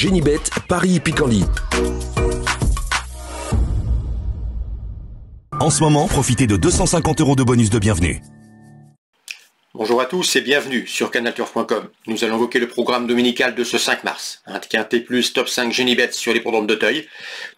Génibet, Paris-Picanly. En ce moment, profitez de 250 € de bonus de bienvenue. Bonjour à tous et bienvenue sur canalturf.com. Nous allons évoquer le programme dominical de ce 5 mars. Un quintet plus top 5 Génibet sur l'hippodrome d'Auteuil.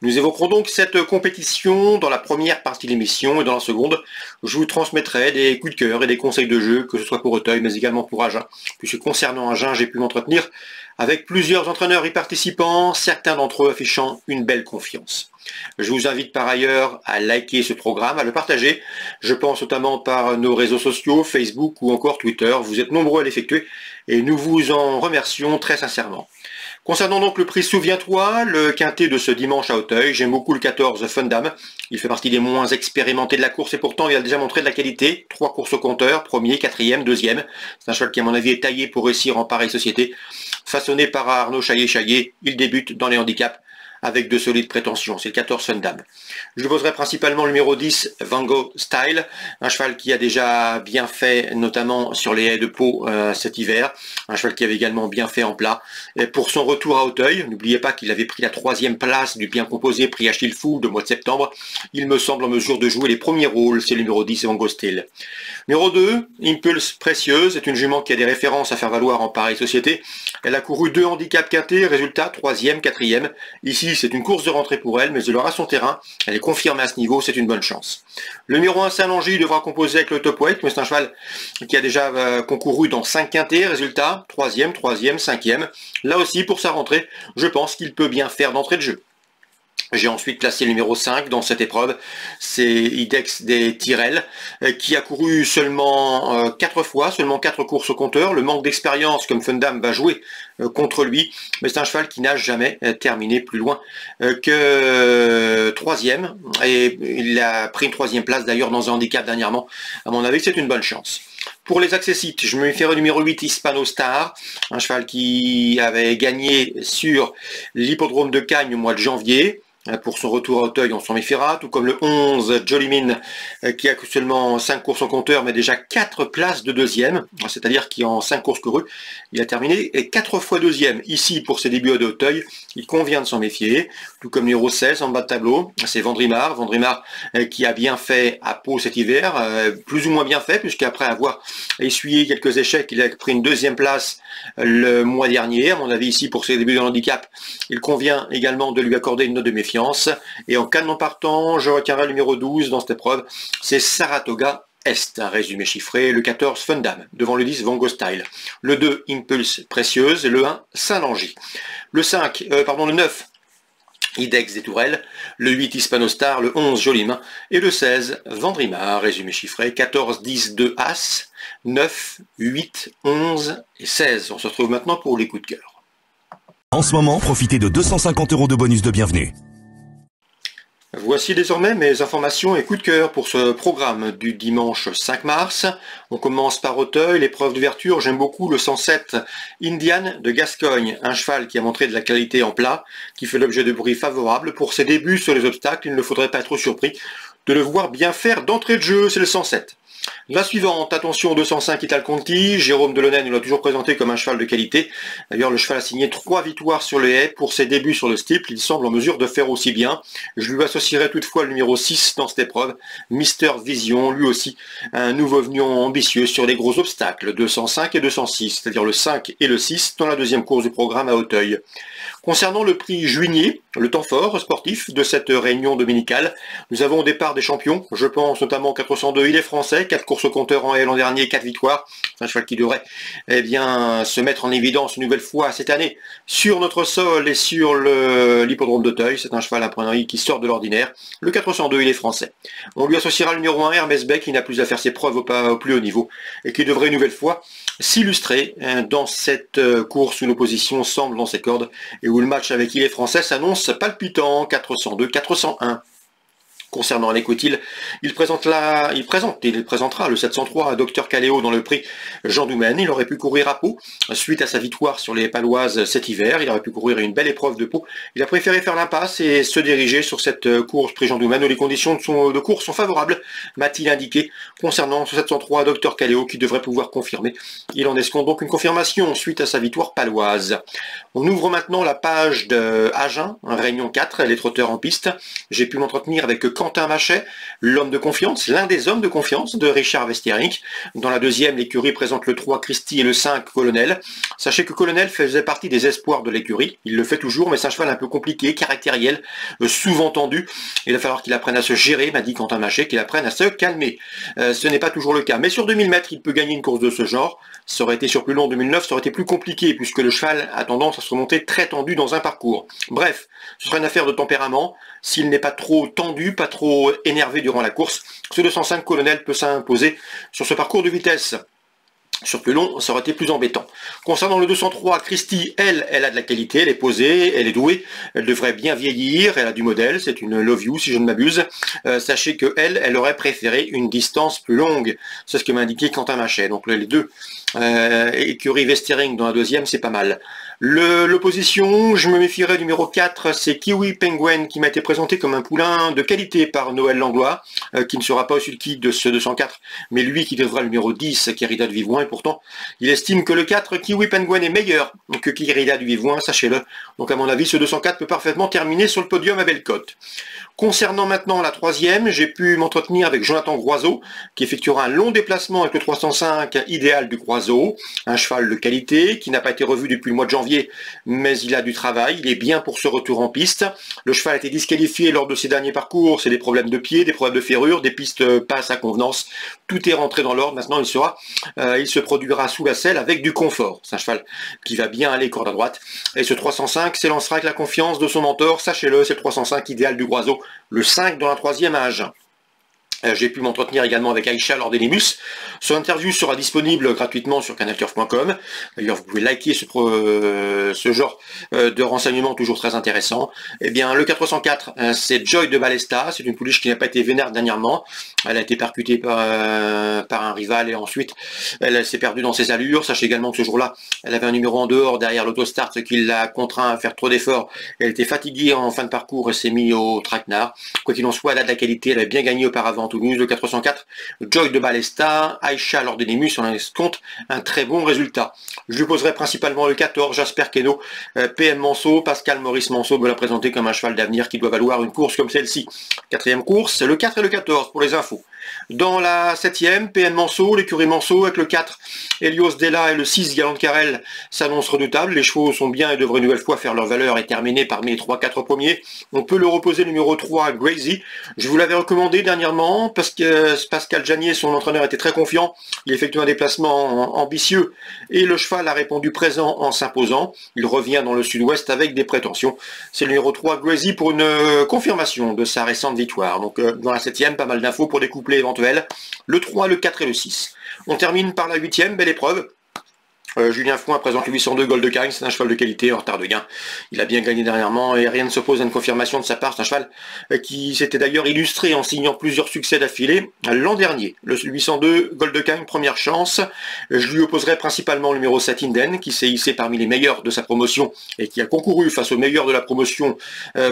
Nous évoquerons donc cette compétition dans la première partie de l'émission et dans la seconde, je vous transmettrai des coups de cœur et des conseils de jeu, que ce soit pour Auteuil mais également pour Agen. Puisque concernant Agen, j'ai pu m'entretenir avec plusieurs entraîneurs y participant, certains d'entre eux affichant une belle confiance. Je vous invite par ailleurs à liker ce programme, à le partager. Je pense notamment par nos réseaux sociaux, Facebook ou encore Twitter. Vous êtes nombreux à l'effectuer et nous vous en remercions très sincèrement. Concernant donc le prix Souviens-toi, le quintet de ce dimanche à Auteuil, j'aime beaucoup le 14 Fundam. Il fait partie des moins expérimentés de la course et pourtant il a déjà montré de la qualité. 3 courses au compteur, premier, quatrième, deuxième. C'est un cheval qui à mon avis est taillé pour réussir en pareille société. Façonné par Arnaud Chaillet-Chaillet, il débute dans les handicaps avec de solides prétentions. C'est le 14 Fundam. Je poserai principalement le numéro 10, Van Gogh Style, un cheval qui a déjà bien fait, notamment sur les haies de Pau cet hiver, un cheval qui avait également bien fait en plat. Et pour son retour à Auteuil, n'oubliez pas qu'il avait pris la 3e place du bien composé prix Achille Fou de mois de septembre. Il me semble en mesure de jouer les premiers rôles, c'est le numéro 10, Van Gogh Style. Numéro 2, Impulse Précieuse, est une jument qui a des références à faire valoir en pareille société. Elle a couru 2 handicaps quintés, résultat 3e, 4e. Ici, c'est une course de rentrée pour elle, mais elle aura son terrain. Elle est confirmée à ce niveau, c'est une bonne chance. Le numéro 1, Saint-Langy, devra composer avec le top weight, mais c'est un cheval qui a déjà concouru dans 5 quintés. Résultat, 3e, 3e, 5e. Là aussi, pour sa rentrée, je pense qu'il peut bien faire d'entrée de jeu. J'ai ensuite placé le numéro 5 dans cette épreuve, c'est Idex des Tyrrell, qui a couru seulement 4 fois, seulement 4 courses au compteur. Le manque d'expérience, comme Fundam, va jouer contre lui, mais c'est un cheval qui n'a jamais terminé plus loin que 3e, et il a pris une 3e place d'ailleurs dans un handicap dernièrement. À mon avis, c'est une bonne chance. Pour les accessites, je me fais le numéro 8, Hispano Star, un cheval qui avait gagné sur l'hippodrome de Cagnes au mois de janvier. Pour son retour à Auteuil, on s'en méfiera, tout comme le 11, Jolimin, qui a seulement 5 courses au compteur, mais déjà 4 places de deuxième, c'est-à-dire qu'en 5 courses courues, il a terminé 4 fois deuxième. Ici, pour ses débuts à Auteuil, il convient de s'en méfier, tout comme le numéro 16 en bas de tableau, c'est Vendrimar, qui a bien fait à Pau cet hiver, plus ou moins bien fait, puisqu'après avoir essuyé quelques échecs, il a pris une 2e place le mois dernier. À mon avis, ici, pour ses débuts de handicap, il convient également de lui accorder une note de méfiance. Et en cas de non partant, je retiendrai le numéro 12 dans cette épreuve, c'est Saratoga Est, un résumé chiffré, le 14 Fundam, devant le 10 Van Gogh Style, le 2 Impulse Précieuse et le 1 Saint-Langy. Le 9 Idex des Tourelles, le 8 Hispano Star, le 11 Jolimin et le 16 Vendrimar, résumé chiffré, 14, 10, 2 As, 9, 8, 11 et 16. On se retrouve maintenant pour les coups de cœur. En ce moment, profitez de 250 € de bonus de bienvenue. Voici désormais mes informations et coups de cœur pour ce programme du dimanche 5 mars. On commence par Auteuil, l'épreuve d'ouverture. J'aime beaucoup le 107 Indian de Gascogne, un cheval qui a montré de la qualité en plat, qui fait l'objet de bruits favorables. Pour ses débuts sur les obstacles, il ne faudrait pas être surpris de le voir bien faire d'entrée de jeu, c'est le 107. La suivante, attention au 205 Ital Conti, Jérôme Delaunay nous l'a toujours présenté comme un cheval de qualité. D'ailleurs, le cheval a signé 3 victoires sur les haies. Pour ses débuts sur le steeple, il semble en mesure de faire aussi bien. Je lui associerai toutefois le numéro 6 dans cette épreuve, Mister Vision, lui aussi un nouveau venu ambitieux sur les gros obstacles, 205 et 206, c'est-à-dire le 5 et le 6 dans la 2e course du programme à Auteuil. Concernant le prix Juigné, le temps fort sportif de cette réunion dominicale, nous avons au départ des champions. Je pense notamment au 402, il est français, 4 courses au compteur en haie l'an dernier, 4 victoires. C'est un cheval qui devrait se mettre en évidence une nouvelle fois cette année sur notre sol et sur l'hippodrome d'Auteuil. C'est un cheval à point qui sort de l'ordinaire. Le 402, il est français. On lui associera le numéro 1, Hermès Beck, qui n'a plus à faire ses preuves au plus haut niveau et qui devrait une nouvelle fois s'illustrer dans cette course où l'opposition semble dans ses cordes et où le match avec il est français s'annonce palpitant. 402, 401. Concernant l'écoutile, il présentera le 703 à Dr Caléo dans le prix Jean Doumen. Il aurait pu courir à Pau suite à sa victoire sur les Paloises cet hiver. Il aurait pu courir une belle épreuve de Pau. Il a préféré faire l'impasse et se diriger sur cette course prix Jean Doumen où les conditions de course sont favorables, m'a-t-il indiqué. Concernant ce 703 à Dr Caléo qui devrait pouvoir confirmer. Il en escompte donc une confirmation suite à sa victoire paloise. On ouvre maintenant la page de Agen, Réunion 4, les trotteurs en piste. J'ai pu m'entretenir avec Quentin Machet, l'homme de confiance, l'un des hommes de confiance de Richard Westering. Dans la deuxième, l'écurie présente le 3 Christie et le 5 Colonel. Sachez que Colonel faisait partie des espoirs de l'écurie. Il le fait toujours, mais c'est un cheval un peu compliqué, caractériel, souvent tendu. Il va falloir qu'il apprenne à se gérer, m'a dit Quentin Machet, qu'il apprenne à se calmer. Ce n'est pas toujours le cas. Mais sur 2000 mètres, il peut gagner une course de ce genre. Ça aurait été sur plus long 2009, ça aurait été plus compliqué, puisque le cheval a tendance à se remonter très tendu dans un parcours. Bref, ce sera une affaire de tempérament. S'il n'est pas trop tendu, pas trop énervé durant la course, ce 205 Colonel peut s'imposer sur ce parcours de vitesse. Sur plus long, ça aurait été plus embêtant. Concernant le 203, Christie, elle a de la qualité, elle est posée, elle est douée, elle devrait bien vieillir, elle a du modèle, c'est une Love You si je ne m'abuse. Sachez que elle aurait préféré une distance plus longue. C'est ce que m'a indiqué Quentin Machet. Donc les deux écurie Westering dans la deuxième, c'est pas mal. L'opposition, je me méfierais numéro 4, c'est Kiwi Penguin qui m'a été présenté comme un poulain de qualité par Noël Langlois, qui ne sera pas au sulky de ce 204, mais lui qui devra le numéro 10, Querida de Vivouin, et pourtant, il estime que le 4, Kiwi Penguin, est meilleur que Querida de Vivouin, sachez-le. Donc à mon avis, ce 204 peut parfaitement terminer sur le podium à belle cote. Concernant maintenant la troisième, j'ai pu m'entretenir avec Jonathan Groiseau, qui effectuera un long déplacement avec le 305 idéal du Groiseau, un cheval de qualité, qui n'a pas été revu depuis le mois de janvier, mais il a du travail, il est bien pour ce retour en piste. Le cheval a été disqualifié lors de ses derniers parcours, c'est des problèmes de pied, des problèmes de ferrure, des pistes pas à sa convenance, tout est rentré dans l'ordre, maintenant il se produira sous la selle avec du confort. C'est un cheval qui va bien aller corde à droite, et ce 305 s'élancera avec la confiance de son mentor, sachez-le, c'est le 305 idéal du Groiseau, le 5 dans la troisième âge. J'ai pu m'entretenir également avec Aïcha Lordenimus. Son interview sera disponible gratuitement sur canalturf.com. D'ailleurs, vous pouvez liker ce genre de renseignements toujours très intéressants. Eh bien, le 404, c'est Joy de Balesta. C'est une pouliche qui n'a pas été vénère dernièrement. Elle a été percutée par un rival et ensuite, elle s'est perdue dans ses allures. Sachez également que ce jour-là, elle avait un numéro en dehors derrière l'autostart, ce qui l'a contraint à faire trop d'efforts. Elle était fatiguée en fin de parcours et s'est mise au traquenard. Quoi qu'il en soit, elle a de la qualité. Elle avait bien gagné auparavant. Toulouse, le 404, Joy de Balesta, Aïcha Lordenimus, on en compte un très bon résultat. Je lui poserai principalement le 14, Jasper Queneau, PM Manceau, Pascal Maurice Manceau me l'a présenté comme un cheval d'avenir qui doit valoir une course comme celle-ci. Quatrième course, le 4 et le 14 pour les infos. Dans la 7e, PN Manceau, l'écurie Manceau avec le 4, Helios Della et le 6, Galant de Carrel s'annoncent redoutables. Les chevaux sont bien et devraient une nouvelle fois faire leur valeur et terminer parmi les 3-4 premiers. On peut leur opposer le numéro 3, Grazy. Je vous l'avais recommandé dernièrement parce que Pascal Janier, son entraîneur, était très confiant. Il effectue un déplacement ambitieux et le cheval a répondu présent en s'imposant. Il revient dans le sud-ouest avec des prétentions. C'est le numéro 3, Grazy, pour une confirmation de sa récente victoire. Donc dans la 7e, pas mal d'infos pour découpler éventuel, le 3, le 4 et le 6. On termine par la 8e, belle épreuve. Julien Fouin présente le 802 Gold de Cagne, c'est un cheval de qualité en retard de gain. Il a bien gagné dernièrement et rien ne s'oppose à une confirmation de sa part. C'est un cheval qui s'était d'ailleurs illustré en signant plusieurs succès d'affilée l'an dernier. Le 802 Gold de Cagne, première chance. Je lui opposerai principalement le numéro 7 Inden, qui s'est hissé parmi les meilleurs de sa promotion et qui a concouru face aux meilleurs de la promotion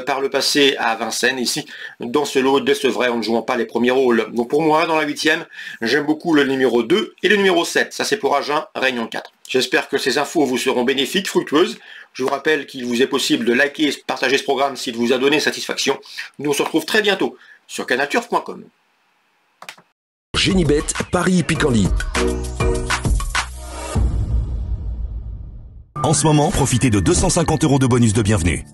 par le passé à Vincennes. Ici, dans ce lot décevrait en ne jouant pas les premiers rôles. Donc pour moi, dans la 8e, j'aime beaucoup le numéro 2 et le numéro 7. Ça c'est pour Agen, Réunion 4. J'espère que ces infos vous seront bénéfiques, fructueuses. Je vous rappelle qu'il vous est possible de liker et partager ce programme s'il vous a donné satisfaction. Nous on se retrouve très bientôt sur canalturf.com. Génibet, Paris Picardie. En ce moment, profitez de 250 € de bonus de bienvenue.